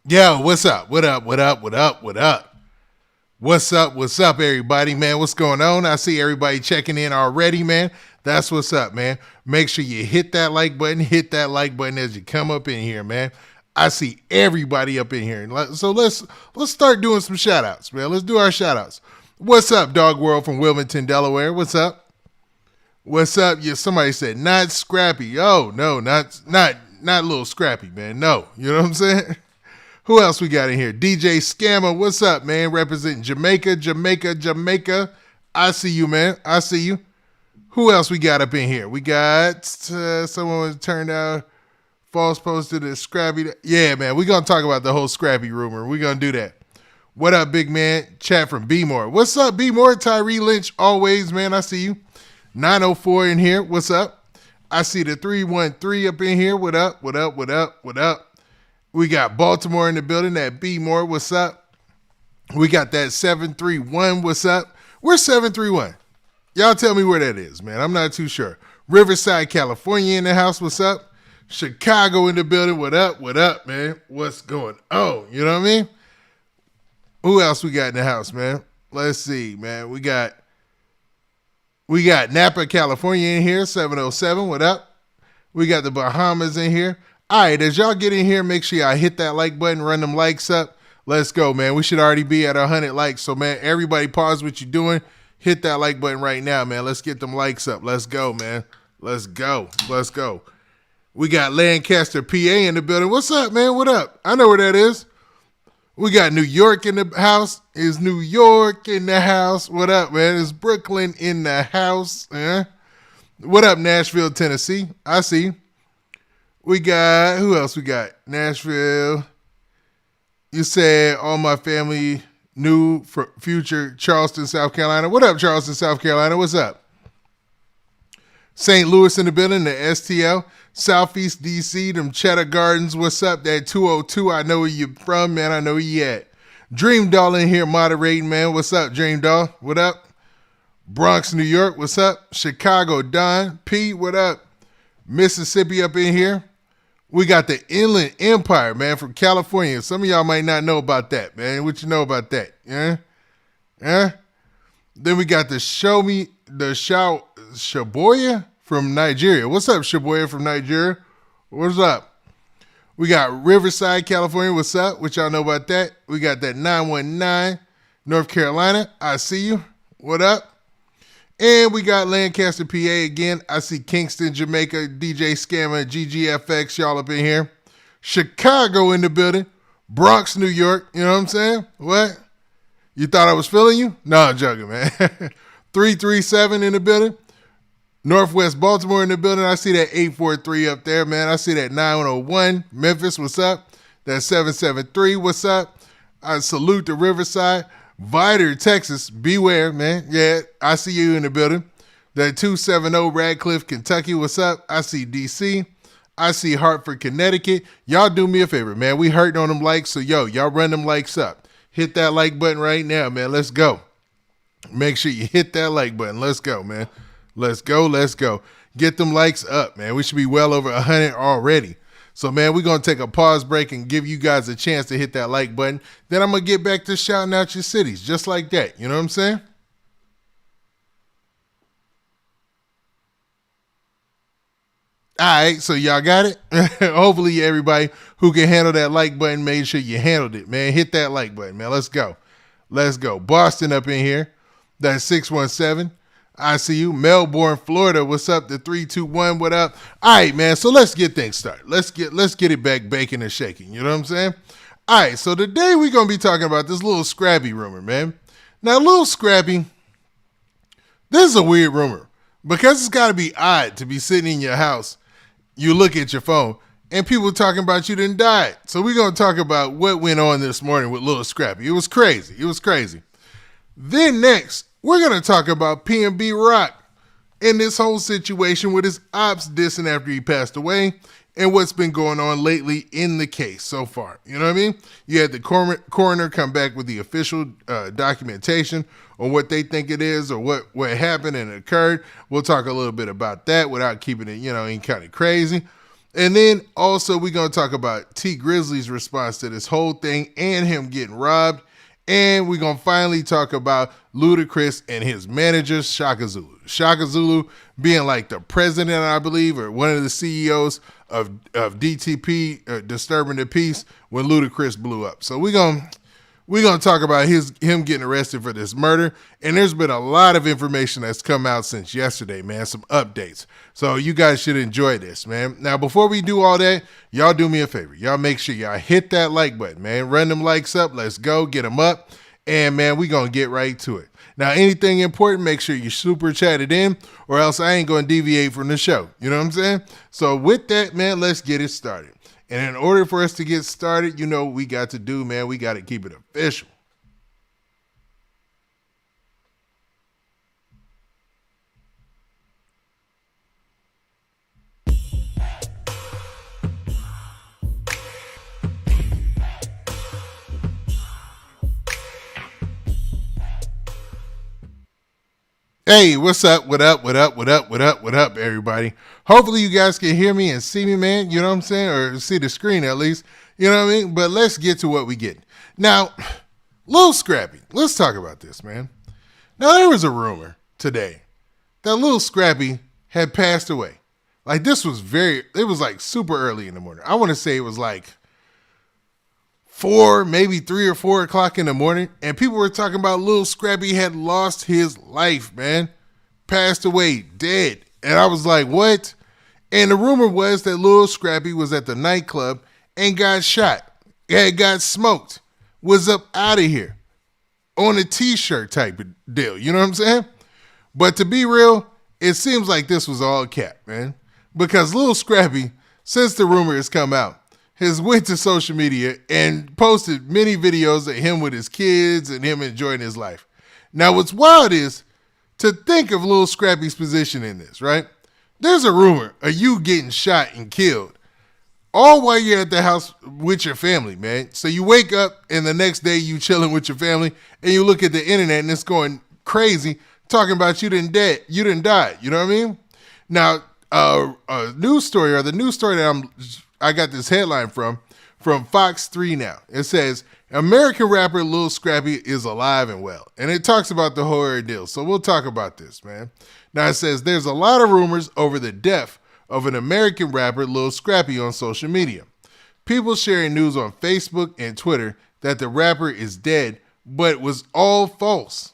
Yo, what's up? What up? What up? What up? What up? What's up? What's up, everybody, man? What's going on? I see everybody checking in already, man. That's what's up, man. Make sure you hit that like button. Hit that like button as you come up in here, man. I see everybody up in here. So let's start doing some shout outs, man. Let's do our shout outs. What's up, Dog World from Wilmington, Delaware? What's up? What's up? Yeah, somebody said not Scrappy. Oh, no, not Lil Scrappy, man. No. You know what I'm saying? Who else we got in here? DJ Scammer, what's up, man? Representing Jamaica. I see you, man. I see you. Who else we got up in here? We got someone turned out false posted as Scrappy. Yeah, man. We're going to talk about the whole Scrappy rumor. We're going to do that. What up, big man? Chat from B-More. What's up, B-More? Tyree Lynch, always, man. I see you. 904 in here. What's up? I see the 313 up in here. What up? What up? What up? What up? We got Baltimore in the building. That B-More, what's up? We got that 731, what's up? Where's 731? Y'all tell me where that is, man. I'm not too sure. Riverside, California in the house, what's up? Chicago in the building, what up? What up, man? What's going on? You know what I mean? Who else we got in the house, man? Let's see, man. We got Napa, California in here, 707, what up? We got the Bahamas in here. All right, as y'all get in here, make sure y'all hit that like button, run them likes up. Let's go, man. We should already be at 100 likes. So, man, everybody pause what you're doing. Hit that like button right now, man. Let's get them likes up. Let's go, man. Let's go. Let's go. We got Lancaster, PA in the building. What's up, man? What up? I know where that is. We got New York in the house. Is New York in the house? What up, man? Is Brooklyn in the house? What up, Nashville, Tennessee? I see you. We got, who else we got? Nashville. You said all my family knew for future Charleston, South Carolina. What up, Charleston, South Carolina? What's up? St. Louis in the building, the STL. Southeast DC, them Cheddar Gardens. What's up? That 202, I know where you from, man. I know where you at. Dream Doll in here moderating, man. What's up, Dream Doll? What up? Bronx, New York. What's up? Chicago, Don. P, what up? Mississippi up in here. We got the Inland Empire, man, from California. Some of y'all might not know about that, man. What you know about that? Yeah? Then we got the Shaboya from Nigeria. What's up, Shaboya from Nigeria? What's up? We got Riverside, California. What's up? What y'all know about that? We got that 919, North Carolina. I see you. What up? And we got Lancaster, PA again. I see Kingston, Jamaica, DJ Scammer, GGFX, y'all up in here. Chicago in the building. Bronx, New York. You know what I'm saying? What? You thought I was feeling you? No, I'm joking, man. 337 in the building. Northwest Baltimore in the building. I see that 843 up there, man. I see that 901. Memphis, what's up? That 773, what's up? I salute the Riverside. Vidor, Texas, beware, man. Yeah, I see you in the building. That 270 Radcliffe, Kentucky, what's up? I see DC. I see Hartford, Connecticut. Y'all do me a favor, man. We hurting on them likes, so y'all run them likes up. Hit that like button right now, man. Let's go. Make sure you hit that like button. Let's go, man. Let's go. Let's go. Get them likes up, man. We should be well over 100 already. So, man, we're going to take a pause break and give you guys a chance to hit that like button. Then I'm going to get back to shouting out your cities, just like that. You know what I'm saying? All right, so y'all got it? Hopefully everybody who can handle that like button made sure you handled it, man. Hit that like button, man. Let's go. Let's go. Boston up in here. That's 617. I see you. Melbourne, Florida. What's up? The 321. What up? All right, man. So let's get things started. Let's get it back baking and shaking. You know what I'm saying? All right. So today we're going to be talking about this Lil Scrappy rumor, man. Now, Lil Scrappy, this is a weird rumor because it's got to be odd to be sitting in your house. You look at your phone and people talking about you done died. So we're going to talk about what went on this morning with Lil Scrappy. It was crazy. It was crazy. Then next, we're going to talk about PNB Rock and this whole situation with his ops dissing after he passed away and what's been going on lately in the case so far. You know what I mean? You had the coroner come back with the official documentation on what they think it is or what happened and occurred. We'll talk a little bit about that without keeping it, any kind of crazy. And then also we're going to talk about T Grizzly's response to this whole thing and him getting robbed. And we're going to finally talk about Ludacris and his manager, Chaka Zulu. Chaka Zulu being like the president, I believe, or one of the CEOs of DTP, Disturbing the Peace, when Ludacris blew up. So we're gonna talk about him getting arrested for this murder. And there's been a lot of information that's come out since yesterday, man, some updates. So you guys should enjoy this, man. Now, before we do all that, y'all do me a favor. Y'all make sure y'all hit that like button, man. Run them likes up. Let's go. Get them up. And, man, we going to get right to it. Now, anything important, make sure you super chat it in, or else I ain't going to deviate from the show. You know what I'm saying? So with that, man, let's get it started. And in order for us to get started, you know what we got to do, man. We got to keep it official. Hey, what's up? What up? What up? What up? What up? What up, everybody? Hopefully you guys can hear me and see me, man. You know what I'm saying? Or see the screen at least. You know what I mean? But let's get to what we get. Now, Lil Scrappy. Let's talk about this, man. Now, there was a rumor today that Lil Scrappy had passed away. Like, this was it was like super early in the morning. I want to say it was like 3 or 4 o'clock in the morning, and people were talking about Lil Scrappy had lost his life, man. Passed away, dead. And I was like, what? And the rumor was that Lil Scrappy was at the nightclub and got shot, got smoked, was up out of here on a t-shirt type of deal. You know what I'm saying? But to be real, it seems like this was all cap, man. Because Lil Scrappy, since the rumor has come out, has went to social media and posted many videos of him with his kids and him enjoying his life. Now, what's wild is to think of Lil Scrappy's position in this, right? There's a rumor of you getting shot and killed all while you're at the house with your family, man. So you wake up and the next day you chilling with your family and you look at the internet and it's going crazy talking about you didn't die. You know what I mean? Now, the news story that I got this headline from Fox 3 now. It says, American rapper Lil Scrappy is alive and well. And it talks about the whole ordeal. So we'll talk about this, man. Now it says, there's a lot of rumors over the death of an American rapper Lil Scrappy on social media. People sharing news on Facebook and Twitter that the rapper is dead, but it was all false.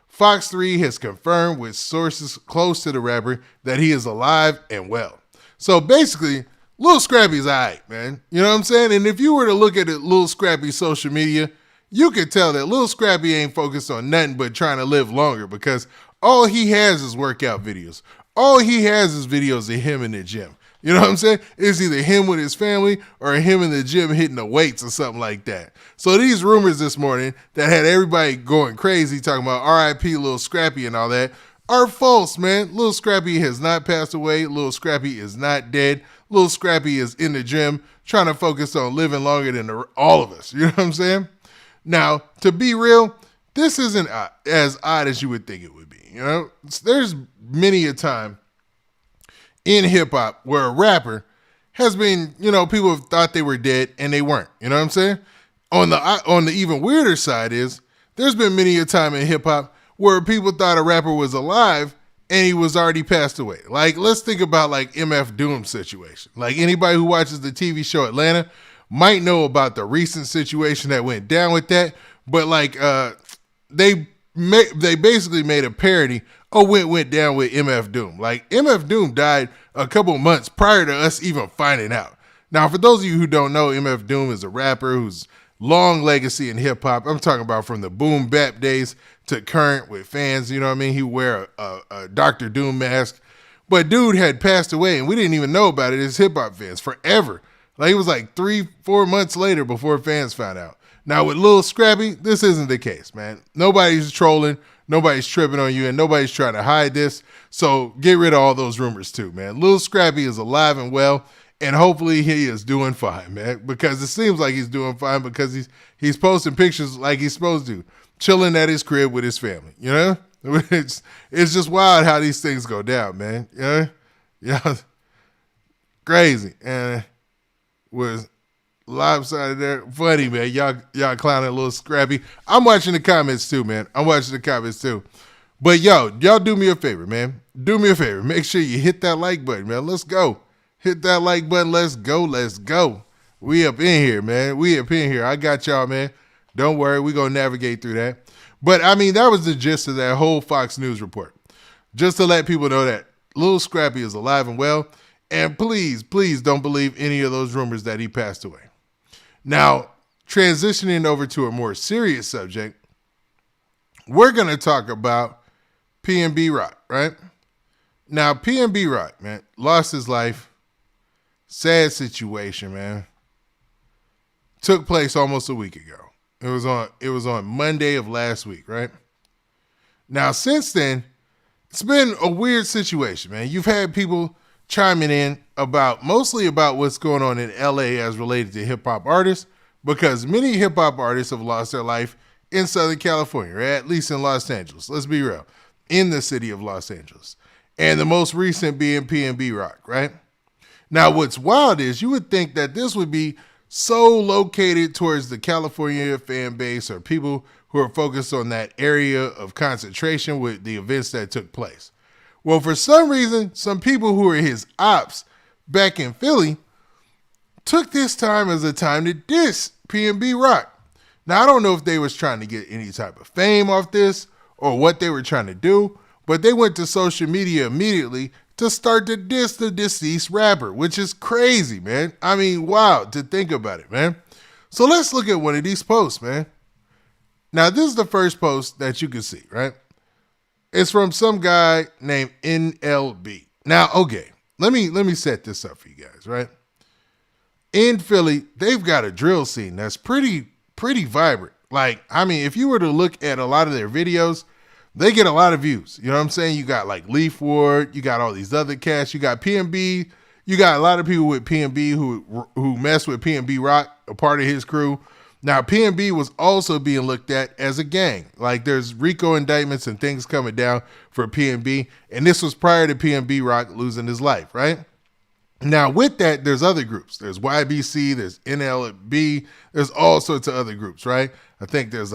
Fox 3 has confirmed with sources close to the rapper that he is alive and well. So basically, Lil Scrappy's all right, man. You know what I'm saying? And if you were to look at Lil Scrappy's social media, you could tell that Lil Scrappy ain't focused on nothing but trying to live longer, because all he has is workout videos. All he has is videos of him in the gym. You know what I'm saying? It's either him with his family or him in the gym hitting the weights or something like that. So these rumors this morning that had everybody going crazy talking about R.I.P. Lil Scrappy and all that are false, man. Lil Scrappy has not passed away. Lil Scrappy is not dead. Lil Scrappy is in the gym trying to focus on living longer than all of us. You know what I'm saying? Now, to be real, this isn't as odd as you would think it would be. You know, there's many a time in hip hop where a rapper has been, you know, people have thought they were dead and they weren't. You know what I'm saying? On the even weirder side is there's been many a time in hip hop where people thought a rapper was alive and he was already passed away. Like, let's think about like MF Doom's situation. Like, anybody who watches the TV show Atlanta might know about the recent situation that went down with that. But like, they basically made a parody of what went down with MF Doom. Like, MF Doom died a couple months prior to us even finding out. Now, for those of you who don't know, MF Doom is a rapper who's long legacy in hip hop. I'm talking about from the boom bap days to current with fans. You know what I mean? He wear a Dr. Doom mask, but dude had passed away and we didn't even know about it as hip hop fans forever. Like, it was like 3-4 months later before fans found out. Now with Lil Scrappy, this isn't the case, man. Nobody's trolling, nobody's tripping on you, and nobody's trying to hide this. So get rid of all those rumors too, man. Lil Scrappy is alive and well, and hopefully he is doing fine, man, because it seems like he's doing fine because he's posting pictures like he's supposed to, chilling at his crib with his family, you know? It's just wild how these things go down, man. You know? Yeah. crazy. And was lopsided there. Funny, man. Y'all clowning a Lil Scrappy. I'm watching the comments too, man. But y'all do me a favor, man. Do me a favor. Make sure you hit that like button, man. Let's go. Hit that like button. Let's go. We up in here, man. I got y'all, man. Don't worry. We're going to navigate through that. But, I mean, that was the gist of that whole Fox News report. Just to let people know that Lil Scrappy is alive and well. And please don't believe any of those rumors that he passed away. Now, transitioning over to a more serious subject, we're going to talk about PNB Rock, right? Now, PNB Rock, man, lost his life. Sad situation, man. Took place almost a week ago. It was on Monday of last week, right? Now, since then, it's been a weird situation, man. You've had people chiming in mostly about what's going on in LA as related to hip hop artists, because many hip hop artists have lost their life in Southern California, or at least in Los Angeles. Let's be real. In the city of Los Angeles. And the most recent being PNB Rock, right? Now, what's wild is you would think that this would be so located towards the California fan base or people who are focused on that area of concentration with the events that took place. Well, for some reason, some people who are his ops back in Philly took this time as a time to diss PNB Rock. Now, I don't know if they was trying to get any type of fame off this or what they were trying to do, but they went to social media immediately to start to diss the deceased rapper, which is crazy, man. I mean, wow, to think about it, man. So let's look at one of these posts, man. Now, this is the first post that you can see, right? It's from some guy named NLB. Now, okay, let me set this up for you guys, right? In Philly, they've got a drill scene that's pretty vibrant. Like, I mean, if you were to look at a lot of their videos, they get a lot of views. You know what I'm saying? You got like Leaf Ward, you got all these other cats, you got PNB, you got a lot of people with PNB who mess with PNB Rock, a part of his crew. Now, PNB was also being looked at as a gang. Like, there's RICO indictments and things coming down for PNB, and this was prior to PNB Rock losing his life, right? Now, with that, there's other groups. There's YBC, there's NLB, there's all sorts of other groups, right? I think there's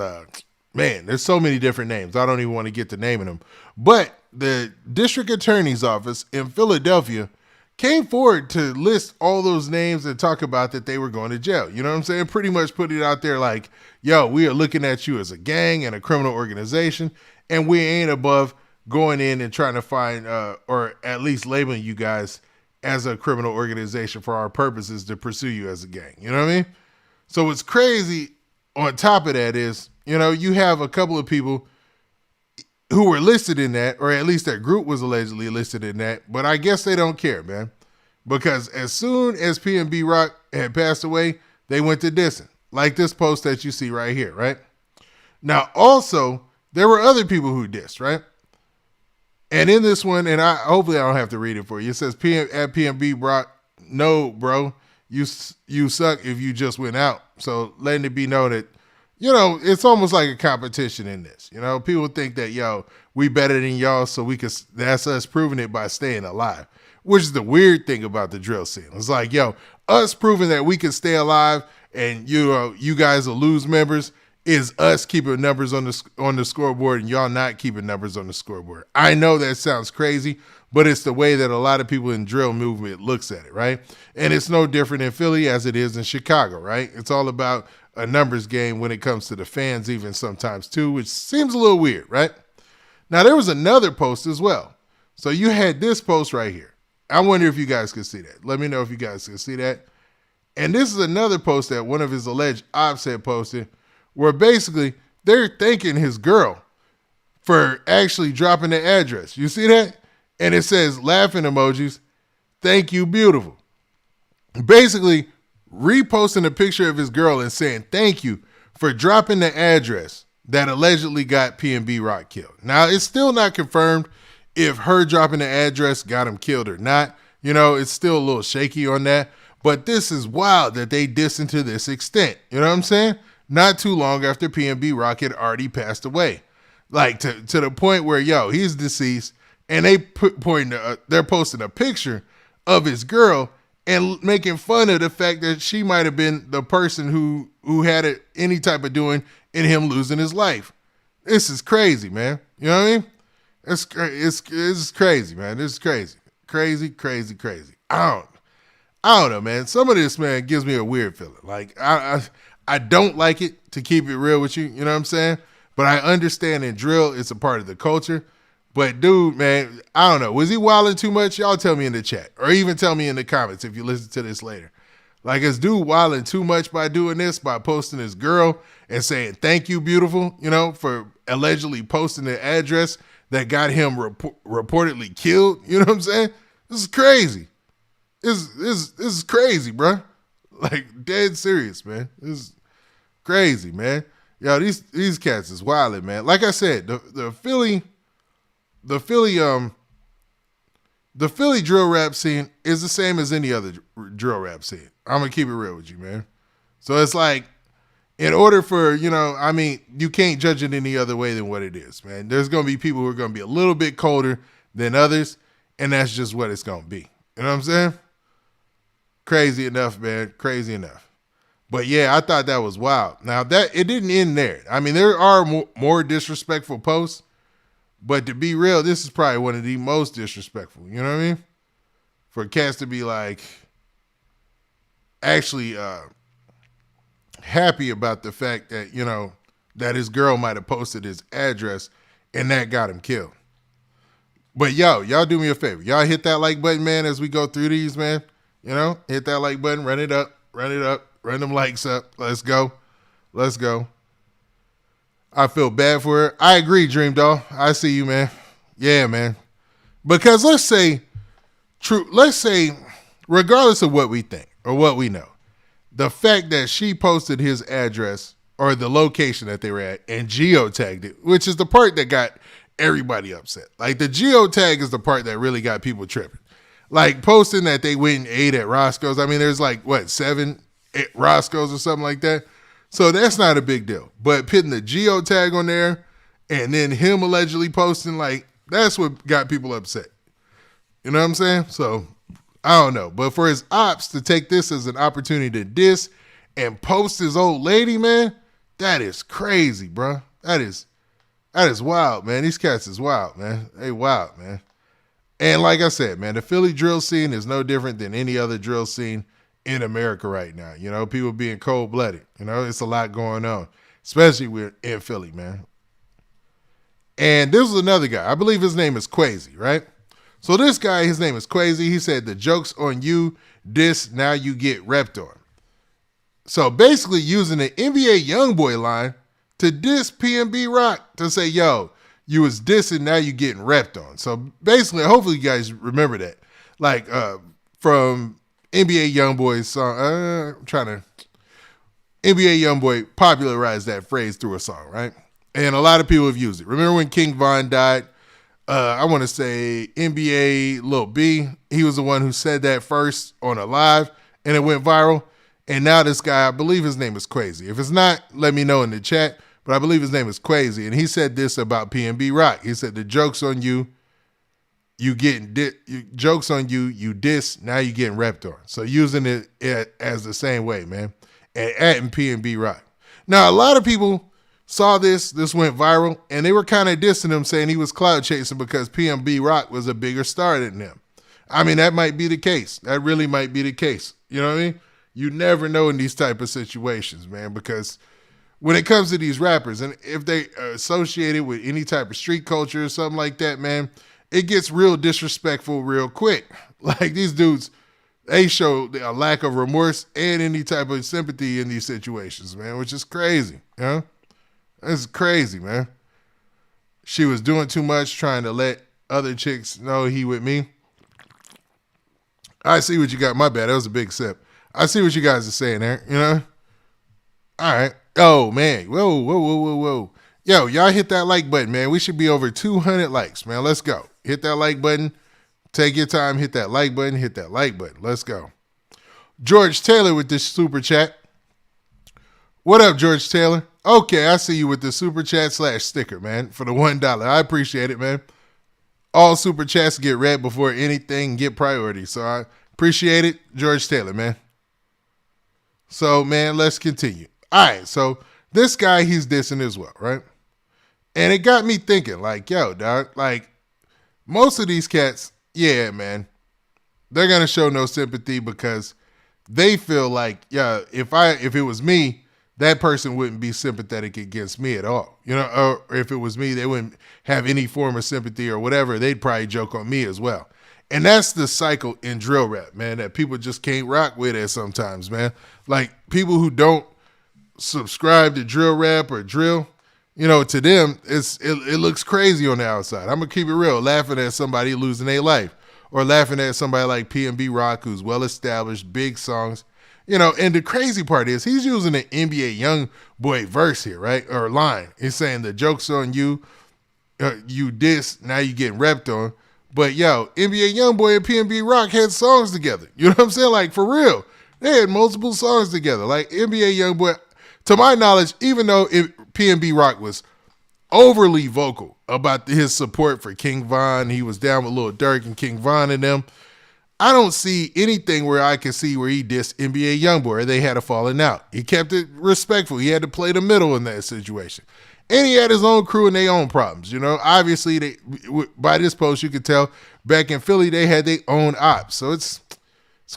there's so many different names. I don't even want to get to naming them. But the district attorney's office in Philadelphia came forward to list all those names and talk about that they were going to jail. You know what I'm saying? Pretty much put it out there like, yo, we are looking at you as a gang and a criminal organization, and we ain't above going in and trying to find or at least labeling you guys as a criminal organization for our purposes to pursue you as a gang. You know what I mean? So what's crazy on top of that is, you know, you have a couple of people who were listed in that, or at least that group was allegedly listed in that, but I guess they don't care, man. Because as soon as PNB Rock had passed away, they went to dissing. Like this post that you see right here, right? Now, also, there were other people who dissed, right? And in this one, and hopefully I don't have to read it for you, it says, at PNB Rock, no, bro, you suck if you just went out. So letting it be known that, you know, it's almost like a competition in this. You know, people think that, yo, we better than y'all, so that's us proving it by staying alive, which is the weird thing about the drill scene. It's like, yo, us proving that we can stay alive and, you know, you guys will lose members is us keeping numbers on the scoreboard and y'all not keeping numbers on the scoreboard. I know that sounds crazy, but it's the way that a lot of people in drill movement looks at it, right? And it's no different in Philly as it is in Chicago, right? It's all about a numbers game when it comes to the fans even sometimes too, which seems a little weird, right? Now, there was another post as well. So you had this post right here. I wonder if you guys can see that. Let me know if you guys can see that. And this is another post that one of his alleged ops had posted where basically they're thanking his girl for actually dropping the address. You see that? And it says laughing emojis, thank you, beautiful. Basically reposting a picture of his girl and saying thank you for dropping the address that allegedly got PNB Rock killed. Now, it's still not confirmed if her dropping the address got him killed or not. You know, it's still a little shaky on that. But this is wild that they dissing to this extent. You know what I'm saying? Not too long after PNB Rock had already passed away. Like to the point where, yo, he's deceased and they're posting a picture of his girl and making fun of the fact that she might have been the person who had any type of doing in him losing his life. This is crazy, man. You know what I mean? It's crazy, man. This is crazy. Crazy. I don't know, man. Some of this, man, gives me a weird feeling. Like, I don't like it, to keep it real with you. You know what I'm saying? But I understand in drill, it's a part of the culture. But, dude, man, I don't know. Was he wilding too much? Y'all tell me in the chat. Or even tell me in the comments if you listen to this later. Like, is dude wilding too much by doing this, by posting his girl and saying, thank you, beautiful, you know, for allegedly posting the address that got him reportedly killed? You know what I'm saying? This is crazy. This is crazy, bro. Like, dead serious, man. This is crazy, man. Yo, these cats is wilding, man. Like I said, the Philly drill rap scene is the same as any other drill rap scene. I'm gonna keep it real with you, man. So it's like, in order for, you know, I mean, you can't judge it any other way than what it is, man. There's gonna be people who are gonna be a little bit colder than others, and that's just what it's gonna be. You know what I'm saying? Crazy enough, man. Crazy enough. But yeah, I thought that was wild. Now that it didn't end there. I mean, there are more disrespectful posts, but to be real, this is probably one of the most disrespectful. You know what I mean? For cats to be like, actually happy about the fact that, you know, that his girl might have posted his address and that got him killed. But y'all do me a favor. Y'all hit that like button, man, as we go through these, man. You know, hit that like button, run it up, run them likes up. Let's go. I feel bad for her. I agree, Dream Doll. I see you, man. Yeah, man. Because let's say, regardless of what we think or what we know, the fact that she posted his address or the location that they were at and geotagged it, which is the part that got everybody upset. Like, the geotag is the part that really got people tripping. Like, posting that they went and ate at Roscoe's. I mean, there's like, 7 at Roscoe's or something like that. So that's not a big deal. But putting the geotag on there and then him allegedly posting, like, that's what got people upset. You know what I'm saying? So, I don't know. But for his ops to take this as an opportunity to diss and post his old lady, man, that is crazy, bro. That is wild, man. These cats is wild, man. They wild, man. And like I said, man, the Philly drill scene is no different than any other drill scene in America right now. You know, people being cold-blooded. You know, it's a lot going on, especially in Philly, man. And this was another guy. I believe his name is Quasi, right? So this guy, his name is Quasi. He said, the joke's on you, diss, now you get repped on. So basically using the NBA Youngboy line to diss PNB Rock, to say, yo, you was dissing, now you getting repped on. So basically, hopefully you guys remember that. Like, from NBA Youngboy's song, NBA Youngboy popularized that phrase through a song, right? And a lot of people have used it. Remember when King Von died? I want to say NBA Lil B, he was the one who said that first on a live, and it went viral. And now this guy, I believe his name is Quasi. If it's not, let me know in the chat. But I believe his name is Quasi, and he said this about PNB Rock. He said, the joke's on you, you diss, now you getting repped on. So using it as the same way, man, and adding PNB Rock. Now, a lot of people saw this went viral, and they were kind of dissing him, saying he was cloud chasing because PNB Rock was a bigger star than him. I mean, that might be the case. That really might be the case. You know what I mean? You never know in these type of situations, man, because when it comes to these rappers, and if they are associated with any type of street culture or something like that, man, it gets real disrespectful real quick. Like, these dudes, they show a lack of remorse and any type of sympathy in these situations, man, which is crazy. You know? That's crazy, man. She was doing too much, trying to let other chicks know he with me. I see what you got. My bad. That was a big sip. I see what you guys are saying there, you know? All right. Oh, man. Whoa. Yo, y'all hit that like button, man. We should be over 200 likes, man. Let's go. Hit that like button. Take your time. Hit that like button. Let's go. George Taylor with this super chat. What up, George Taylor? Okay, I see you with the super chat / sticker, man, for the $1. I appreciate it, man. All super chats get read before anything get priority. So Appreciate it, George Taylor, man. So, man, let's continue. All right, so this guy, he's dissing as well, right? And it got me thinking, like, yo, dog, like, most of these cats, yeah, man, they're going to show no sympathy because they feel like, yeah, if it was me, that person wouldn't be sympathetic against me at all. You know, or if it was me, they wouldn't have any form of sympathy or whatever. They'd probably joke on me as well. And that's the cycle in drill rap, man, that people just can't rock with it sometimes, man. Like, people who don't subscribe to drill rap or drill, you know, to them, it looks crazy on the outside. I'm going to keep it real, laughing at somebody losing their life or laughing at somebody like PNB Rock who's well-established, big songs. You know, and the crazy part is he's using an NBA young boy verse here, right? Or line. He's saying the joke's on you, you diss, now you getting repped on. But, yo, NBA Youngboy and PNB Rock had songs together. You know what I'm saying? Like, for real. They had multiple songs together. Like, NBA Youngboy, to my knowledge, even though PNB Rock was overly vocal about his support for King Von, he was down with Lil Durk and King Von and them, I don't see anything where I can see where he dissed NBA Youngboy or they had a falling out. He kept it respectful. He had to play the middle in that situation. And he had his own crew and their own problems. You know, obviously, by this post, you could tell back in Philly, they had their own ops. So it's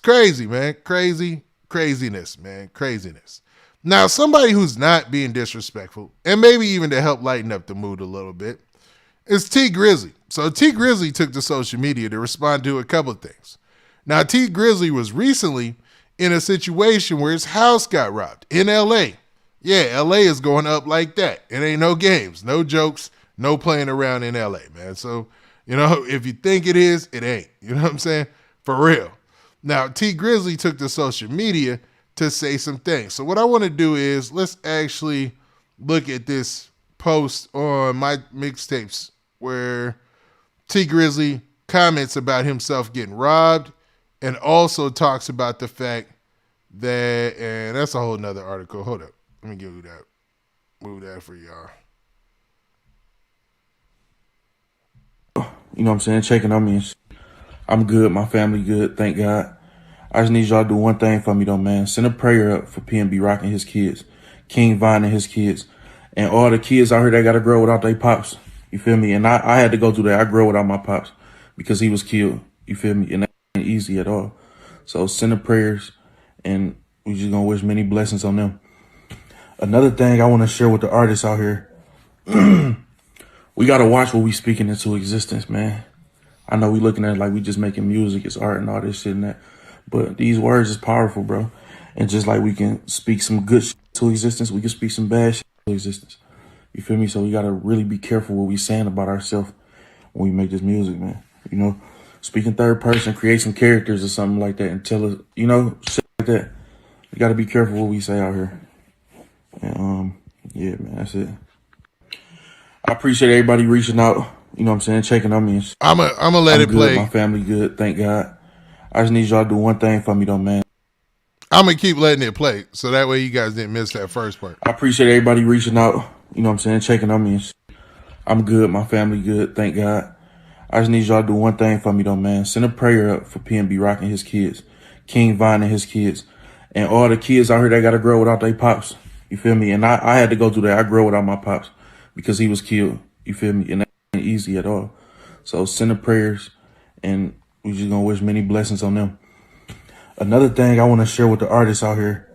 crazy, man. Craziness, man. Craziness. Now, somebody who's not being disrespectful, and maybe even to help lighten up the mood a little bit, is T Grizzly. So T Grizzly took to social media to respond to a couple of things. Now, T Grizzly was recently in a situation where his house got robbed in L.A. Yeah, L.A. is going up like that. It ain't no games, no jokes, no playing around in L.A., man. So, you know, if you think it is, it ain't. You know what I'm saying? For real. Now, T Grizzly took to social media to say some things. So what I want to do is let's actually look at this post on my mixtapes where T Grizzly comments about himself getting robbed and also talks about the fact that, and that's a whole nother article. Hold up. Let me give you that. Move that for y'all. You know what I'm saying? Checking on me. I'm good. My family good. Thank God. I just need y'all to do one thing for me though, man. Send a prayer up for PNB Rock and his kids. King Von and his kids. And all the kids out here that got to grow without their pops. You feel me? And I had to go through that. I grew without my pops because he was killed. You feel me? And that ain't easy at all. So send the prayers and we just going to wish many blessings on them. Another thing I want to share with the artists out here, we got to watch what we speaking into existence, man. I know we looking at it like we just making music, it's art and all this shit and that, but these words is powerful, bro. And just like we can speak some good shit to existence, we can speak some bad shit to existence. You feel me? So we got to really be careful what we saying about ourselves when we make this music, man. You know, speaking third person, create some characters or something like that and tell us, you know, shit like that. We got to be careful what we say out here. And, yeah, man, that's it. I appreciate everybody reaching out. You know what I'm saying? Checking on me. I'm gonna let it good. play. My family good. Thank God. I just need y'all to do one thing for me though, man. I'm gonna keep letting it play so that way you guys didn't miss that first part. I appreciate everybody reaching out. You know what I'm saying? Checking on me. I'm good. My family good. Thank God. I just need y'all to do one thing for me though, man. Send a prayer up for PNB Rock and his kids. King Von and his kids. And all the kids out here that got to grow without their pops. You feel me? And I had to go through that. I grew without my pops because he was killed. You feel me? And that ain't easy at all. So send the prayers and we just going to wish many blessings on them. Another thing I want to share with the artists out here,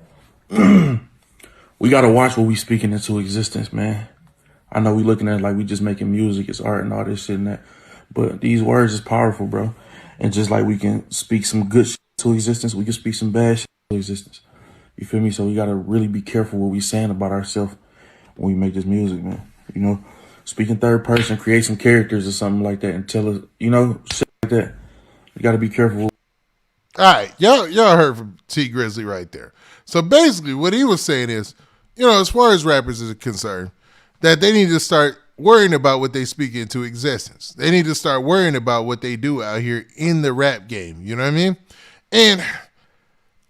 we got to watch what we speaking into existence, man. I know we looking at it like we just making music, it's art and all this shit and that, but these words is powerful, bro. And just like we can speak some good shit to existence, we can speak some bad shit to existence. You feel me? So we got to really be careful what we saying about ourselves when we make this music, man. You know, speaking third person, create some characters or something like that and tell us, you know, shit like that. You got to be careful. All right. Y'all heard from T Grizzly right there. So basically what he was saying is, you know, as far as rappers are concerned, that they need to start worrying about what they speak into existence. They need to start worrying about what they do out here in the rap game. You know what I mean? And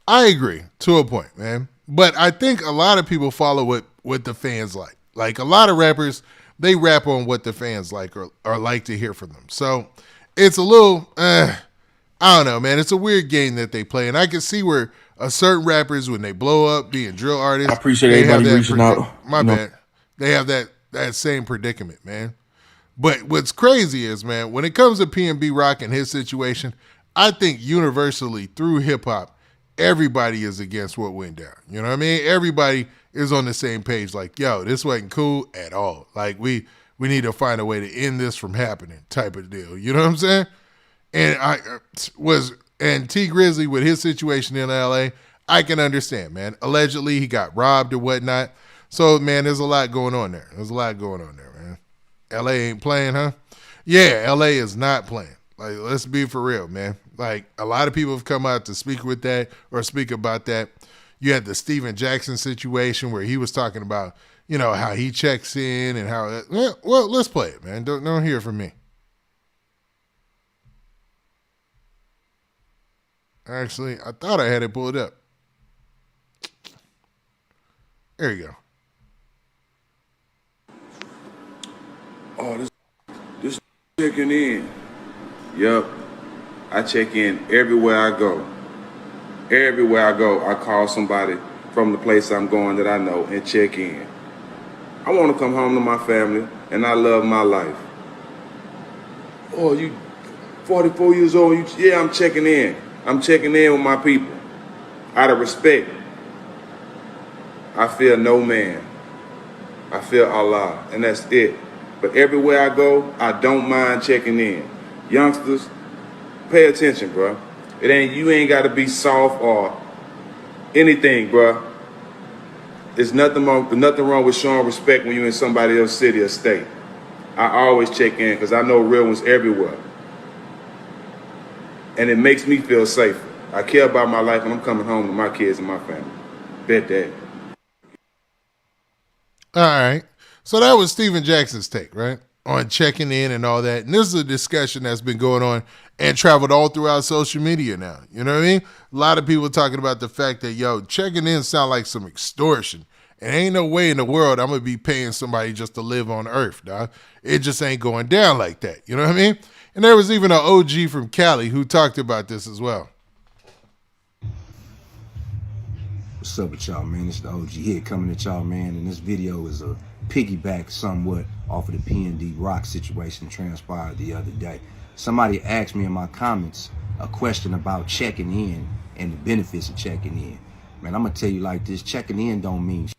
I agree to a point, man. But I think a lot of people follow what the fans like. Like a lot of rappers, they rap on what the fans like or like to hear from them. So it's a little, I I don't know, man. It's a weird game that they play, and I can see where certain rappers, when they blow up being drill artists, I appreciate they have everybody that. reaching out. My bad. They have that same predicament, man. But what's crazy is, man, when it comes to PNB Rock and his situation, I think universally through hip hop, everybody is against what went down. You know what I mean? Everybody is on the same page. Like, yo, this wasn't cool at all. Like, we need to find a way to end this from happening, type of deal. You know what I'm saying? And T Grizzly with his situation in LA, I can understand, man. Allegedly, he got robbed or whatnot. So, man, there's a lot going on there. There's a lot going on there, man. LA ain't playing, huh? Yeah, LA is not playing. Like, let's be for real, man. Like, a lot of people have come out to speak with that or speak about that. You had the Steven Jackson situation where he was talking about, you know, how he checks in and how, well, let's play it, man. Don't hear it from me. Actually, I thought I had it pulled up. There you go. Oh, this checking in. Yup. I check in everywhere I go. Everywhere I go, I call somebody from the place I'm going that I know and check in. I want to come home to my family, and I love my life. Oh, you 44 years old? Yeah, I'm checking in. I'm checking in with my people. Out of respect. I fear no man. I fear Allah, and that's it. But everywhere I go, I don't mind checking in. Youngsters, pay attention, bro. You ain't got to be soft or anything, bro. There's nothing wrong with showing respect when you're in somebody else's city or state. I always check in because I know real ones everywhere. And it makes me feel safer. I care about my life and I'm coming home to my kids and my family. Bet that. All right. So that was Steven Jackson's take, right? On checking in and all that. And this is a discussion that's been going on and traveled all throughout social media now. You know what I mean? A lot of people talking about the fact that, yo, checking in sound like some extortion. And ain't no way in the world I'm going to be paying somebody just to live on Earth, dog. It just ain't going down like that. You know what I mean? And there was even an OG from Cali who talked about this as well. What's up with y'all, man? It's the OG here coming at y'all, man. And this video is a piggyback somewhat off of the PNB Rock situation transpired the other day. Somebody asked me in my comments a question about checking in and the benefits of checking in. Man, I'm going to tell you like this. Checking in don't mean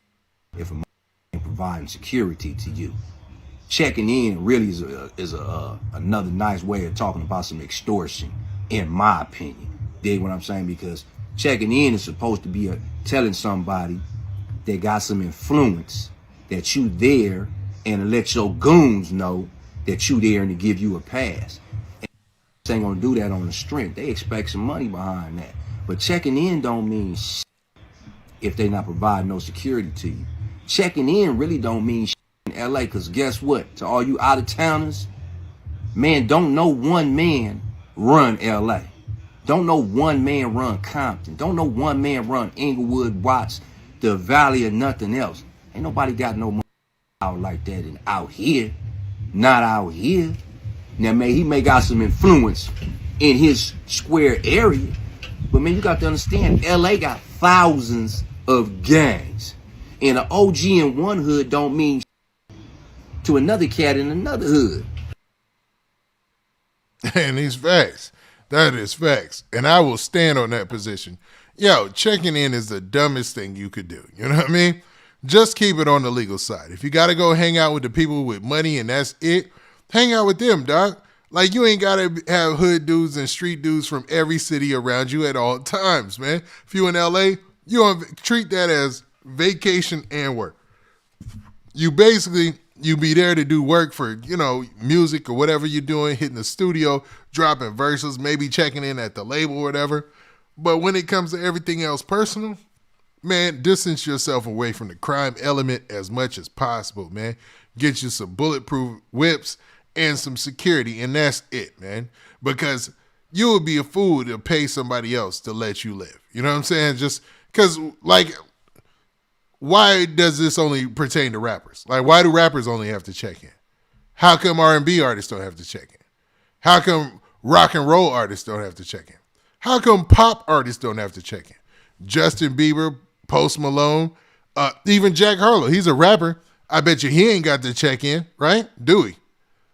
if a ain't providing security to you. Checking in really is another nice way of talking about some extortion, in my opinion. Dig what I'm saying? Because checking in is supposed to be telling somebody that got some influence that you there and to let your goons know that you there and to give you a pass. And they ain't gonna do that on the strength. They expect some money behind that. But checking in don't mean shit if they not providing no security to you. Checking in really don't mean shit in LA, because guess what? To all you out of towners, man, don't no one man run LA. Don't no one man run Compton. Don't no one man run Inglewood, Watts, the Valley, or nothing else. Ain't nobody got no money out like that and out here. Not out here. Now, man, he may got some influence in his square area, but man, you got to understand, LA got thousands of gangs. And an OG in one hood don't mean to another cat in another hood. And these facts. That is facts. And I will stand on that position. Yo, checking in is the dumbest thing you could do. You know what I mean? Just keep it on the legal side. If you got to go hang out with the people with money and that's it, hang out with them, dog. Like, you ain't got to have hood dudes and street dudes from every city around you at all times, man. If you in LA, you don't treat that as vacation and work. You be there to do work for, you know, music or whatever you're doing, hitting the studio, dropping verses, maybe checking in at the label or whatever. But when it comes to everything else personal, man, distance yourself away from the crime element as much as possible, man. Get you some bulletproof whips and some security, and that's it, man. Because you would be a fool to pay somebody else to let you live. You know what I'm saying? Just because, like, why does this only pertain to rappers? Like, why do rappers only have to check in? How come R&B artists don't have to check in? How come rock and roll artists don't have to check in? How come pop artists don't have to check in? Justin Bieber, Post Malone, even Jack Harlow. He's a rapper. I bet you he ain't got to check in, right? Do he?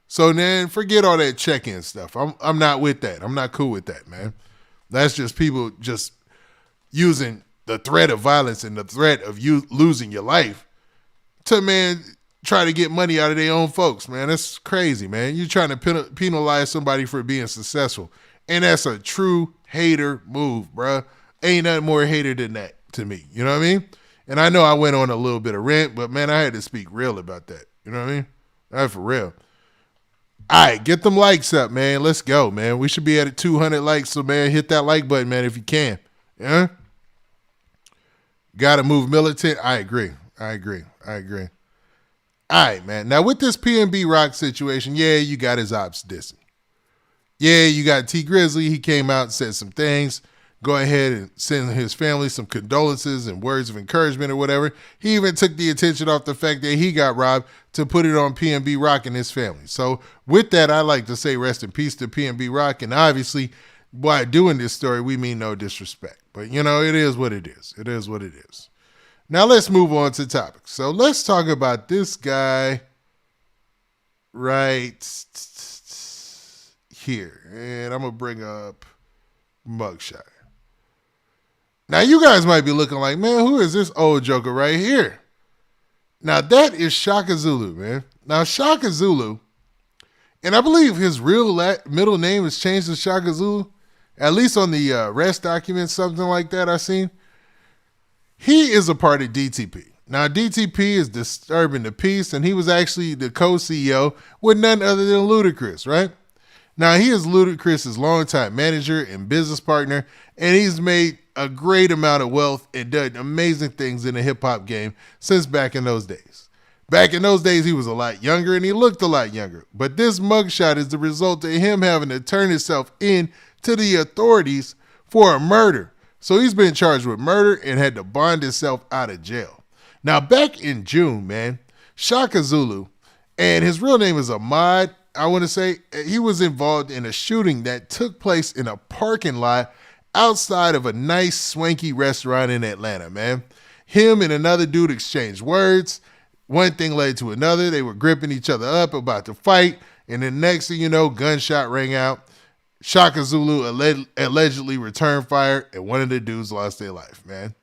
So then forget all that check-in stuff. I'm not with that. I'm not cool with that, man. That's just people just using the threat of violence and the threat of you losing your life to, man, try to get money out of their own folks, man. That's crazy, man. You're trying to penalize somebody for being successful. And that's a true hater move, bruh. Ain't nothing more hater than that to me. You know what I mean? And I know I went on a little bit of rant, but, man, I had to speak real about that. You know what I mean? That's for real. All right, get them likes up, man. Let's go, man. We should be at 200 likes, so, man, hit that like button, man, if you can. Yeah? Got to move militant. I agree. All right, man. Now, with this PNB Rock situation, yeah, you got his ops dissing. Yeah, you got T Grizzly. He came out and said some things. Go ahead and send his family some condolences and words of encouragement or whatever. He even took the attention off the fact that he got robbed to put it on PNB Rock and his family. So with that, I like to say rest in peace to PNB Rock. And obviously, by doing this story, we mean no disrespect. But, you know, it is what it is. It is what it is. Now let's move on to topics. So let's talk about this guy right here. And I'm going to bring up mugshot. Now, you guys might be looking like, man, who is this old joker right here? Now, that is Chaka Zulu, man. Now, Chaka Zulu, and I believe his real middle name is changed to Chaka Zulu, at least on the arrest documents, something like that I've seen. He is a part of DTP. Now, DTP is disturbing the peace, and he was actually the co-CEO with none other than Ludacris, right? Now, he is Ludacris' longtime manager and business partner, and he's made a great amount of wealth and done amazing things in the hip-hop game since back in those days. Back in those days, he was a lot younger, and he looked a lot younger. But this mugshot is the result of him having to turn himself in to the authorities for a murder. So he's been charged with murder and had to bond himself out of jail. Now, back in June, man, Chaka Zulu, and his real name is Ahmad, I want to say, he was involved in a shooting that took place in a parking lot outside of a nice, swanky restaurant in Atlanta, man. Him and another dude exchanged words. One thing led to another. They were gripping each other up, about to fight, and then next thing you know, gunshot rang out. Chaka Zulu allegedly returned fire, and one of the dudes lost their life, man.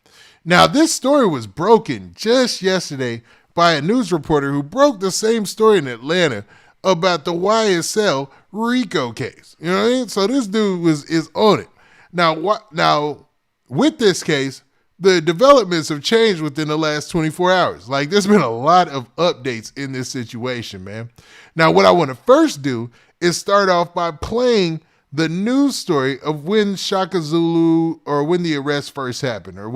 Now, this story was broken just yesterday by a news reporter who broke the same story in Atlanta about the YSL RICO case. You know what I mean? So this dude is on it. Now, with this case, the developments have changed within the last 24 hours. Like, there's been a lot of updates in this situation, man. Now, what I want to first do is start off by playing the news story of when Chaka Zulu, or when the arrest first happened, or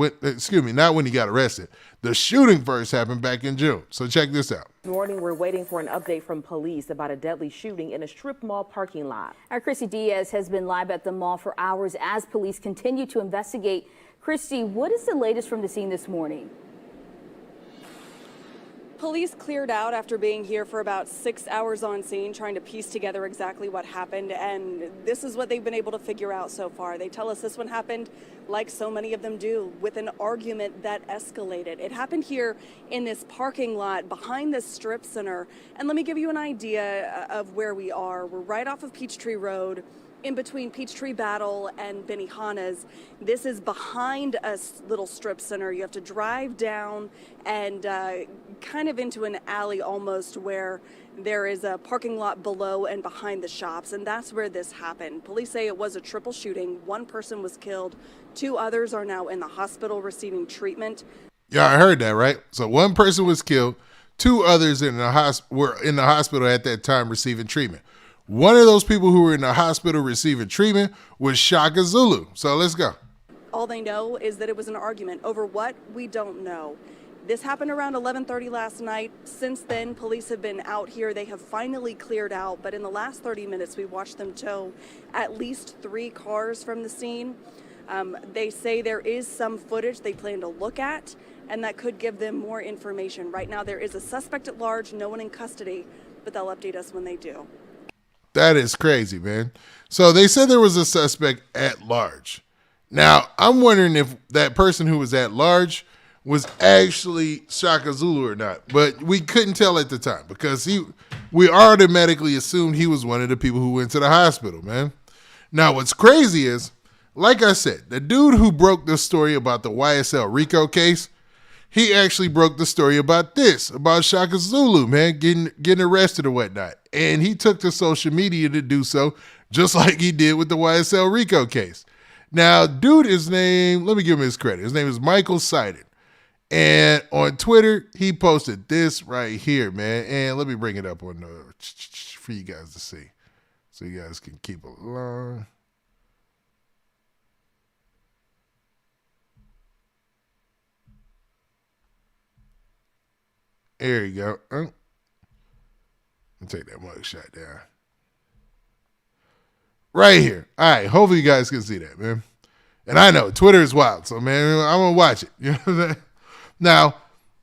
not when he got arrested. The shooting first happened back in June. So check this out. This morning, we're waiting for an update from police about a deadly shooting in a strip mall parking lot. Our Christy Diaz has been live at the mall for hours as police continue to investigate. Christy, what is the latest from the scene this morning? Police cleared out after being here for about 6 hours on scene, trying to piece together exactly what happened, and this is what they've been able to figure out so far. They tell us this one happened, like so many of them do, with an argument that escalated. It happened here in this parking lot behind this strip center, and let me give you an idea of where we are. We're right off of Peachtree Road, in between Peachtree Battle and Benihana's. This is behind a little strip center. You have to drive down and kind of into an alley almost, where there is a parking lot below and behind the shops, and that's where this happened. Police say it was a triple shooting. One person was killed. 2 others are now in the hospital receiving treatment. Yeah, I heard that, right? So one person was killed. 2 others were in the hospital at that time receiving treatment. One of those people who were in the hospital receiving treatment was Chaka Zulu. So let's go. All they know is that it was an argument. Over what? We don't know. This happened around 11:30 last night. Since then, police have been out here. They have finally cleared out, but in the last 30 minutes, we watched them tow at least 3 cars from the scene. They say there is some footage they plan to look at, and that could give them more information. Right now, there is a suspect at large, no one in custody, but they'll update us when they do. That is crazy, man. So they said there was a suspect at large. Now, I'm wondering if that person who was at large was actually Chaka Zulu or not. But we couldn't tell at the time because we automatically assumed he was one of the people who went to the hospital, man. Now, what's crazy is, like I said, the dude who broke the story about the YSL Rico case, he actually broke the story about this, about Chaka Zulu, man, getting arrested or whatnot. And he took to social media to do so, just like he did with the YSL Rico case. Now, dude, let me give him his credit. His name is Michael Sidon. And on Twitter, he posted this right here, man. And let me bring it up on for you guys to see, so you guys can keep along. There you go. I'll take that mug shot down. Right here. All right. Hopefully you guys can see that, man. And I know Twitter is wild, so man, I'm gonna watch it. You know what I'm saying? Now,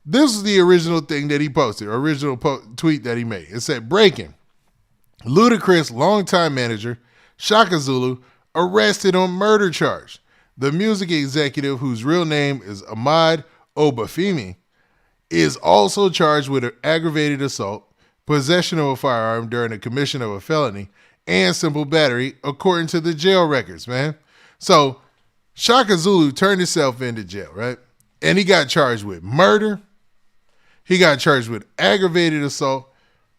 this is the original thing that he posted, original tweet that he made. It said, "Breaking: Ludacris longtime manager Chaka Zulu arrested on murder charge. The music executive, whose real name is Ahmad Obafemi, is also charged with aggravated assault, possession of a firearm during the commission of a felony, and simple battery, according to the jail records, man." So Chaka Zulu turned himself into jail, right? And he got charged with murder. He got charged with aggravated assault,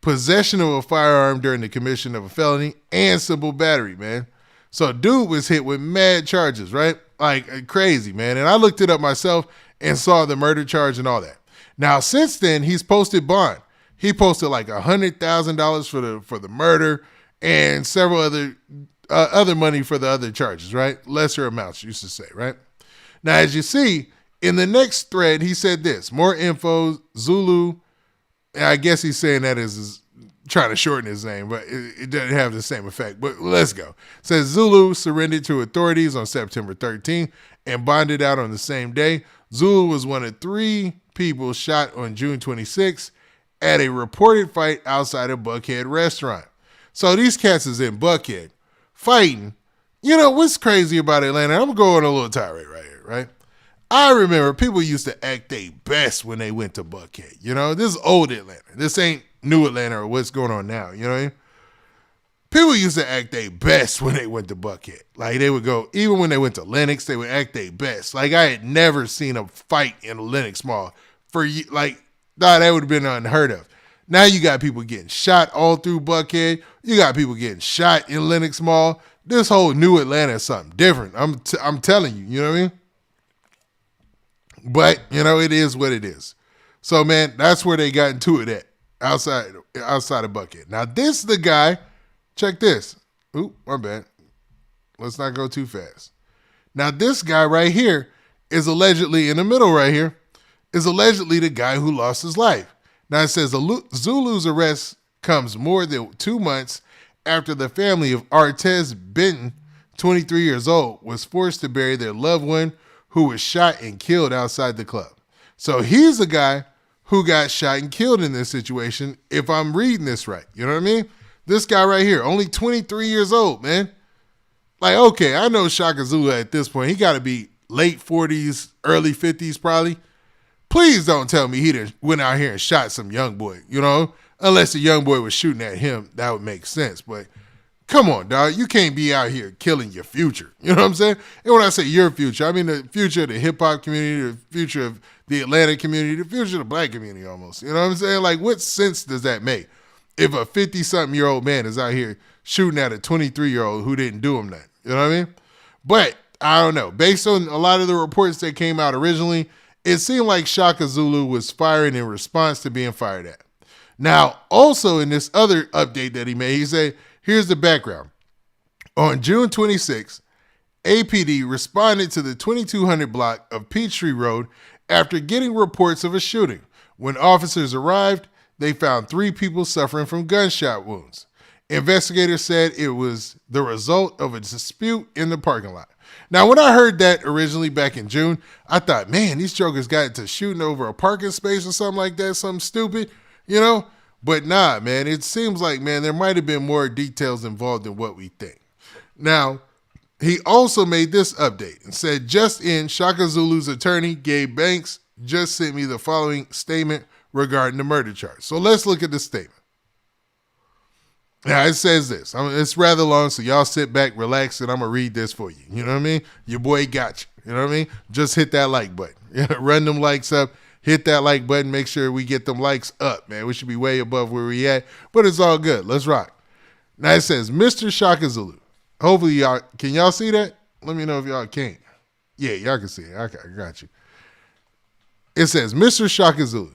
possession of a firearm during the commission of a felony, and simple battery, man. So dude was hit with mad charges, right? Like crazy, man. And I looked it up myself and saw the murder charge and all that. Now, since then, he's posted bond. He posted like $100,000 for the murder and several other money for the other charges, right? Lesser amounts, used to say, right? Now, as you see, in the next thread, he said this: more info, Zulu. I guess he's saying that is trying to shorten his name, but it doesn't have the same effect. But let's go. It says Zulu surrendered to authorities on September 13th and bonded out on the same day. Zulu was one of 3 people shot on June 26th at a reported fight outside a Buckhead restaurant. So these cats is in Buckhead fighting. You know what's crazy about Atlanta? I'm going a little tirade right here, right? I remember people used to act their best when they went to Buckhead. You know, this is old Atlanta. This ain't new Atlanta or what's going on now. You know what I mean? People used to act their best when they went to Buckhead. Like they would go, even when they went to Lenox, they would act their best. Like I had never seen a fight in a Lenox mall that would have been unheard of. Now you got people getting shot all through Buckhead. You got people getting shot in Lenox Mall. This whole new Atlanta is something different. I'm telling you, you know what I mean? But, you know, it is what it is. So, man, that's where they got into it at, outside of Buckhead. Now, this is the guy. Check this. Oop, my bad. Let's not go too fast. Now, this guy right here is allegedly, in the middle right here, is allegedly the guy who lost his life. Now, it says Zulu's arrest comes more than 2 months after the family of Artez Benton, 23 years old, was forced to bury their loved one who was shot and killed outside the club. So he's the guy who got shot and killed in this situation, if I'm reading this right. You know what I mean? This guy right here, only 23 years old, man. Like, okay, I know Chaka Zulu at this point. He got to be late 40s, early 50s probably. Please don't tell me he done went out here and shot some young boy, you know? Unless the young boy was shooting at him, that would make sense. But come on, dog. You can't be out here killing your future. You know what I'm saying? And when I say your future, I mean the future of the hip-hop community, the future of the Atlanta community, the future of the black community almost. You know what I'm saying? Like, what sense does that make if a 50-something-year-old man is out here shooting at a 23-year-old who didn't do him that? You know what I mean? But, I don't know. Based on a lot of the reports that came out originally, it seemed like Chaka Zulu was firing in response to being fired at. Now, also in this other update that he made, he said, here's the background. On June 26th, APD responded to the 2200 block of Peachtree Road after getting reports of a shooting. When officers arrived, they found 3 people suffering from gunshot wounds. Investigators said it was the result of a dispute in the parking lot. Now, when I heard that originally back in June, I thought, man, these jokers got into shooting over a parking space or something like that, something stupid, you know? But nah, man, it seems like, man, there might have been more details involved than what we think. Now, he also made this update and said, just in, Chaka Zulu's attorney, Gabe Banks, just sent me the following statement regarding the murder charge. So let's look at the statement. Now, it says this. It's rather long, so y'all sit back, relax, and I'm going to read this for you. You know what I mean? Your boy got you. You know what I mean? Just hit that like button. Run them likes up. Hit that like button. Make sure we get them likes up, man. We should be way above where we at, but it's all good. Let's rock. Now, it says, Mr. Chaka Zulu. Hopefully, y'all, can y'all see that? Let me know if y'all can't. Yeah, y'all can see it. Okay, I got you. It says, Mr. Chaka Zulu,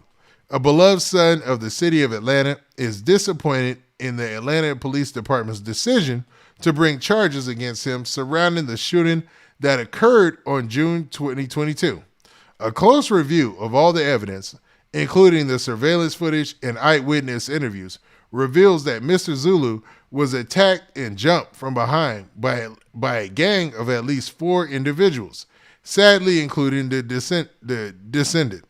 a beloved son of the city of Atlanta, is disappointed in the Atlanta Police Department's decision to bring charges against him surrounding the shooting that occurred on June 2022. A close review of all the evidence, including the surveillance footage and eyewitness interviews, reveals that Mr. Zulu was attacked and jumped from behind by a gang of at least 4 individuals, sadly including the descendant,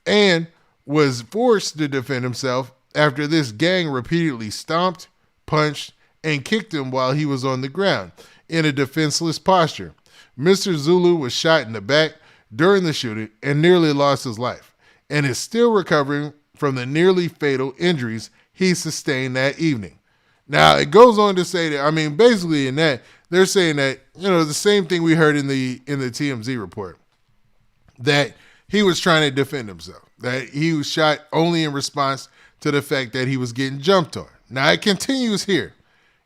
and was forced to defend himself after this gang repeatedly stomped, punched, and kicked him while he was on the ground in a defenseless posture. Mr. Zulu was shot in the back during the shooting and nearly lost his life, and is still recovering from the nearly fatal injuries he sustained that evening. Now, it goes on to say that, basically in that, they're saying that, the same thing we heard in the TMZ report, that he was trying to defend himself, that he was shot only in response to the fact that he was getting jumped on. Now, it continues here.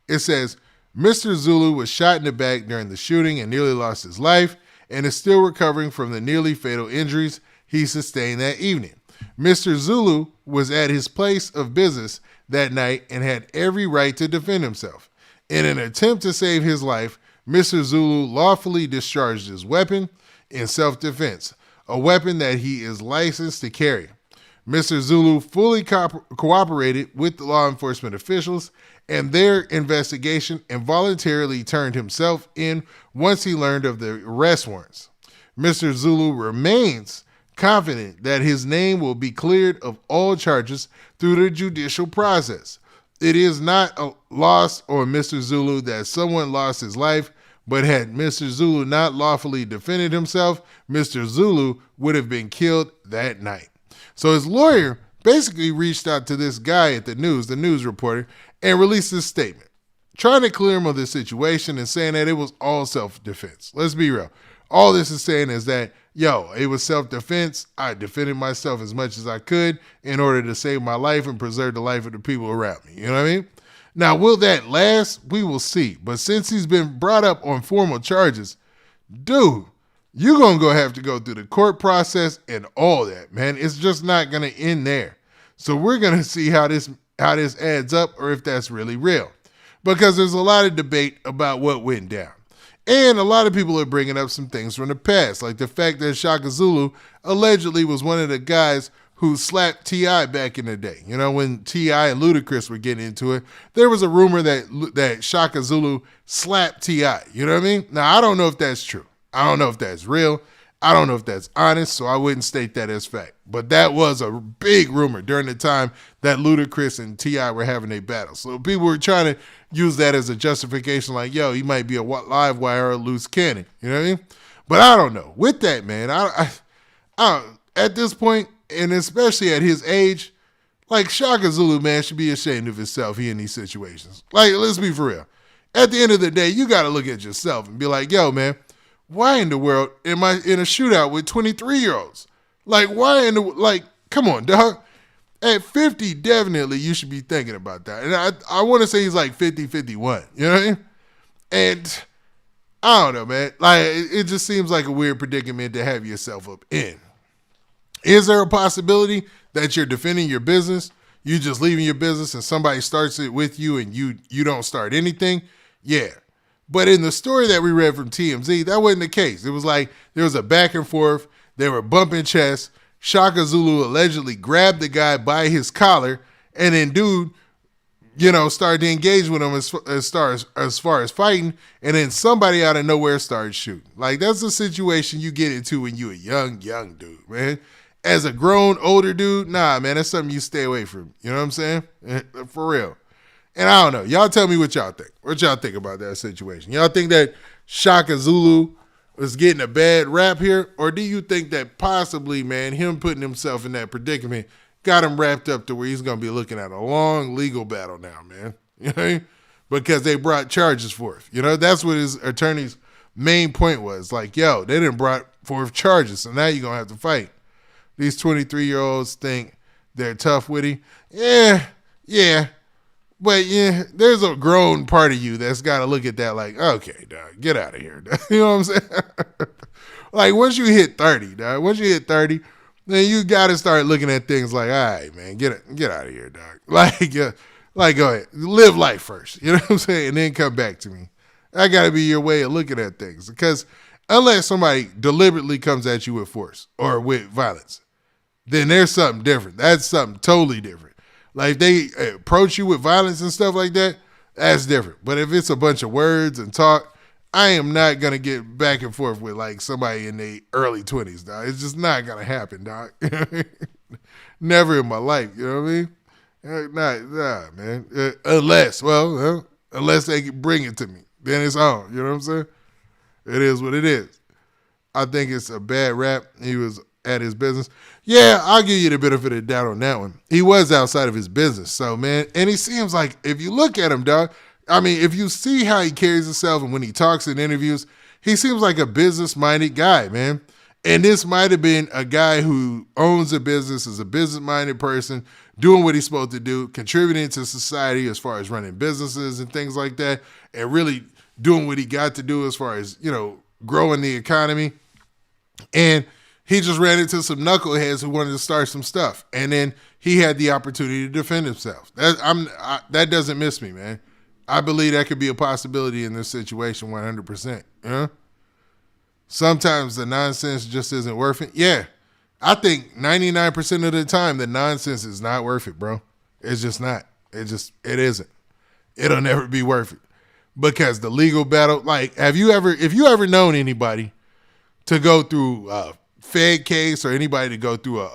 It says, Mr. Zulu was shot in the back during the shooting and nearly lost his life and is still recovering from the nearly fatal injuries he sustained that evening. Mr. Zulu was at his place of business that night and had every right to defend himself. In an attempt to save his life, Mr. Zulu lawfully discharged his weapon in self-defense, a weapon that he is licensed to carry. Mr. Zulu fully cooperated with the law enforcement officials and their investigation and voluntarily turned himself in once he learned of the arrest warrants. Mr. Zulu remains confident that his name will be cleared of all charges through the judicial process. It is not a loss on Mr. Zulu that someone lost his life, but had Mr. Zulu not lawfully defended himself, Mr. Zulu would have been killed that night. So his lawyer basically reached out to this guy at the news reporter, and released this statement, trying to clear him of the situation and saying that it was all self-defense. Let's be real. All this is saying is that, it was self-defense. I defended myself as much as I could in order to save my life and preserve the life of the people around me. You know what I mean? Now, will that last? We will see. But since he's been brought up on formal charges, dude, you're going to have to go through the court process and all that, man. It's just not going to end there. So we're going to see how this adds up or if that's really real. Because there's a lot of debate about what went down. And a lot of people are bringing up some things from the past, like the fact that Chaka Zulu allegedly was one of the guys who slapped T.I. back in the day. When T.I. and Ludacris were getting into it, there was a rumor that Chaka Zulu slapped T.I. You know what I mean? Now, I don't know if that's true. I don't know if that's real. I don't know if that's honest, so I wouldn't state that as fact. But that was a big rumor during the time that Ludacris and T.I. were having a battle. So people were trying to use that as a justification, like, he might be a live wire or a loose cannon. You know what I mean? But I don't know. With that, man, I at this point, and especially at his age, like, Chaka Zulu, man, should be ashamed of himself in these situations. Like, let's be for real. At the end of the day, you got to look at yourself and be like, man, why in the world am I in a shootout with 23-year-olds? Like, come on, dog. At 50, definitely you should be thinking about that. And I want to say he's like 50, 51. You know what I mean? And I don't know, man. Like, it just seems like a weird predicament to have yourself up in. Is there a possibility that you're defending your business, you just leaving your business and somebody starts it with you and you don't start anything? Yeah. But in the story that we read from TMZ, that wasn't the case. It was like there was a back and forth. They were bumping chests. Chaka Zulu allegedly grabbed the guy by his collar, and then dude, started to engage with him as far as fighting, and then somebody out of nowhere started shooting. Like, that's the situation you get into when you a young dude, man. as a grown older dude, nah, man, that's something you stay away from. You know what I'm saying? For real. And I don't know. Y'all tell me what y'all think. What y'all think about that situation? Y'all think that Chaka Zulu was getting a bad rap here? Or do you think that possibly, man, him putting himself in that predicament got him wrapped up to where he's going to be looking at a long legal battle now, man? You know what I mean? Because they brought charges forth. You know, that's what his attorney's main point was. Like, yo, they didn't brought forth charges, so now you're going to have to fight. These 23-year-olds think they're tough with him. Yeah. But, yeah, there's a grown part of you that's got to look at that like, okay, dog, get out of here. Dog. You know what I'm saying? Like, once you hit 30, dog, then you got to start looking at things like, all right, man, get out of here, dog. Like, go ahead. Live life first. You know what I'm saying? And then come back to me. That got to be your way of looking at things. Because unless somebody deliberately comes at you with force or with violence, then there's something different. That's something totally different. Like, if they approach you with violence and stuff like that, that's different. But if it's a bunch of words and talk, I am not going to get back and forth with, like, somebody in their early 20s, dog. It's just not going to happen, dog. Never in my life, you know what I mean? Nah, man. Unless they can bring it to me. Then it's on, you know what I'm saying? It is what it is. I think it's a bad rap. He was at his business. Yeah, I'll give you the benefit of the doubt on that one. He was outside of his business. So, man, and he seems like, if you look at him, dog, I mean, if you see how he carries himself and when he talks in interviews, he seems like a business-minded guy, man. And this might have been a guy who owns a business, is a business-minded person, doing what he's supposed to do, contributing to society as far as running businesses and things like that, and really doing what he got to do as far as, you know, growing the economy. And he just ran into some knuckleheads who wanted to start some stuff. And then he had the opportunity to defend himself. That doesn't miss me, man. I believe that could be a possibility in this situation 100%. You know? Sometimes the nonsense just isn't worth it. Yeah. I think 99% of the time the nonsense is not worth it, bro. It's just not. It isn't. It'll never be worth it. Because the legal battle, like, if you ever known anybody to go through a Fed case or anybody to go through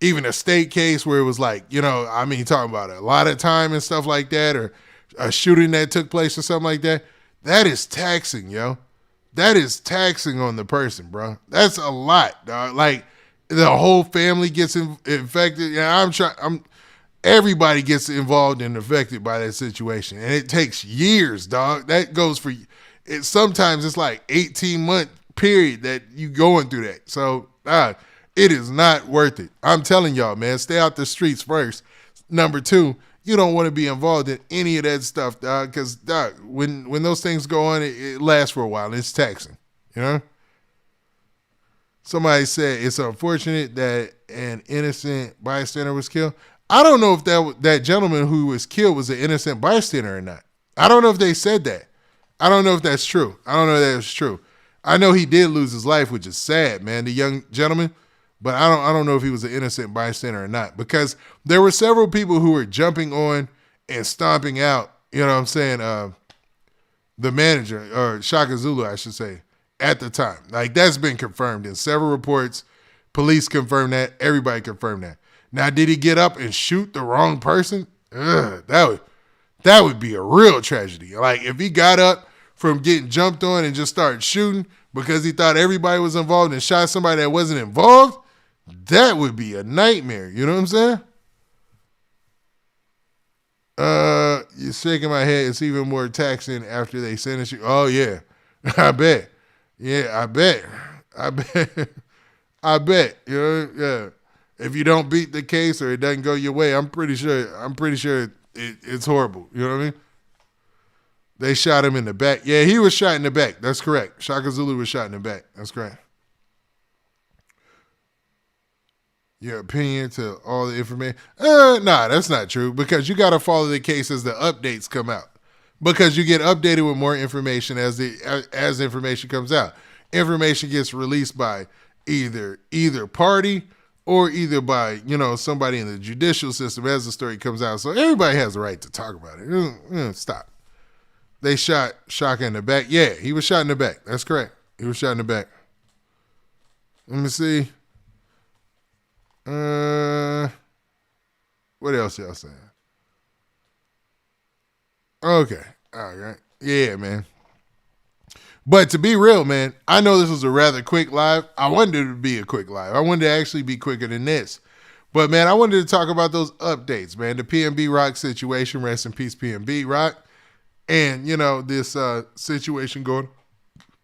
even a state case where it was like, you know, I mean, talking about a lot of time and stuff like that, or a shooting that took place or something like that, that is taxing, yo. That is taxing on the person, bro. That's a lot, dog. Like, the whole family gets infected. Yeah, everybody gets involved and affected by that situation. And it takes years, dog. That goes for, sometimes it's like 18-month period that you going through that. So, it is not worth it. I'm telling y'all, man, stay out the streets first. Number two, you don't want to be involved in any of that stuff, dog, because, dog, when those things go on, it lasts for a while. It's taxing, you know? Somebody said it's unfortunate that an innocent bystander was killed. I don't know if that gentleman who was killed was an innocent bystander or not. I don't know if they said that. I don't know if that's true. I don't know if that's true. I know he did lose his life, which is sad, man, the young gentleman. But I don't know if he was an innocent bystander or not, because there were several people who were jumping on and stomping out, you know what I'm saying, the manager, or Chaka Zulu, I should say, at the time. Like, that's been confirmed in several reports. Police confirmed that. Everybody confirmed that. Now, did he get up and shoot the wrong person? That would be a real tragedy. Like, if he got up from getting jumped on and just started shooting because he thought everybody was involved and shot somebody that wasn't involved, that would be a nightmare. You know what I'm saying? You're shaking my head. It's even more taxing after they sentence you. Oh, yeah. I bet. Yeah, I bet. I bet. You know, yeah. If you don't beat the case or it doesn't go your way, I'm pretty sure it's horrible. You know what I mean? They shot him in the back. Yeah, he was shot in the back. That's correct. Chaka Zulu was shot in the back. That's correct. Your opinion to all the information? Nah, that's not true, because you got to follow the case as the updates come out, because you get updated with more information as information comes out. Information gets released by either party or either by, you know, somebody in the judicial system as the story comes out. So everybody has the right to talk about it. Stop. They shot Chaka in the back. Yeah, he was shot in the back. That's correct. He was shot in the back. Let me see. What else y'all saying? Okay. All right. Yeah, man. But to be real, man, I know this was a rather quick live. I wanted it to be a quick live. I wanted to actually be quicker than this. But, man, I wanted to talk about those updates, man. The PNB Rock situation, rest in peace, PNB Rock. And, you know, this situation going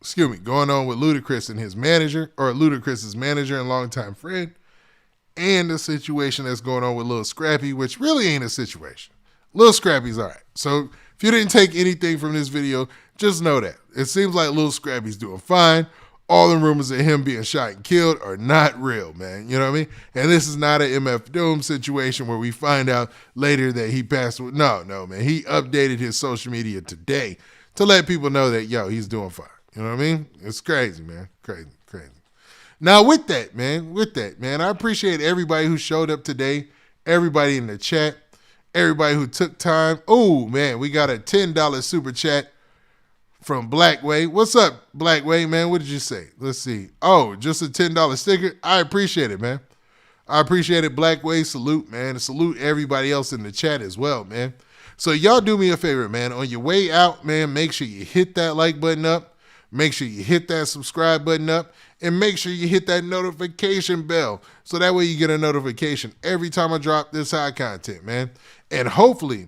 on with Ludacris and his manager, or Ludacris's manager and longtime friend. And the situation that's going on with Lil Scrappy, which really ain't a situation. Lil Scrappy's all right. So if you didn't take anything from this video, just know that. It seems like Lil Scrappy's doing fine. All the rumors of him being shot and killed are not real, man. You know what I mean? And this is not an MF Doom situation where we find out later that he passed away. No, man. He updated his social media today to let people know that, yo, he's doing fine. You know what I mean? It's crazy, man. Crazy. Now, with that, man, I appreciate everybody who showed up today, everybody in the chat, everybody who took time. Oh, man, we got a $10 super chat from Blackway. What's up, Blackway, man? What did you say? Let's see. Oh, just a $10 sticker? I appreciate it, man. I appreciate it, Blackway. Salute, man. Salute everybody else in the chat as well, man. So y'all do me a favor, man. On your way out, man, make sure you hit that like button up. Make sure you hit that subscribe button up. And make sure you hit that notification bell so that way you get a notification every time I drop this high content, man. And hopefully,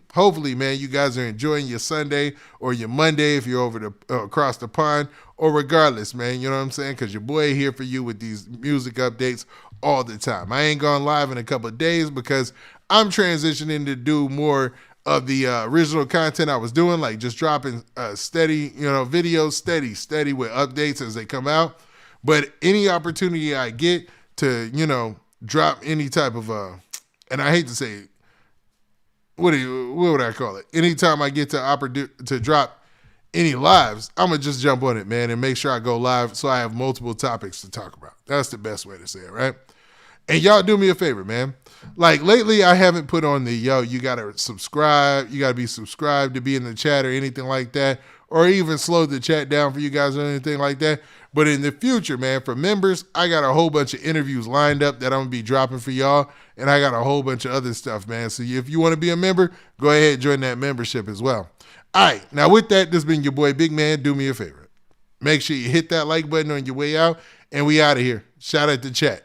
man, you guys are enjoying your Sunday or your Monday if you're over the across the pond, or regardless, man, you know what I'm saying? Because your boy here for you with these music updates all the time. I ain't gone live in a couple of days because I'm transitioning to do more of the original content I was doing, like just dropping steady, videos, steady with updates as they come out. But any opportunity I get to, drop any type of, and I hate to say it, what would I call it? Anytime I get to drop any lives, I'm going to just jump on it, man, and make sure I go live so I have multiple topics to talk about. That's the best way to say it, right? And y'all do me a favor, man. Like lately, I haven't put on the, you got to subscribe. You got to be subscribed to be in the chat or anything like that, or even slow the chat down for you guys or anything like that. But in the future, man, for members, I got a whole bunch of interviews lined up that I'm going to be dropping for y'all. And I got a whole bunch of other stuff, man. So if you want to be a member, go ahead and join that membership as well. All right. Now, with that, this has been your boy, Big Man. Do me a favor. Make sure you hit that like button on your way out. And we out of here. Shout out to chat.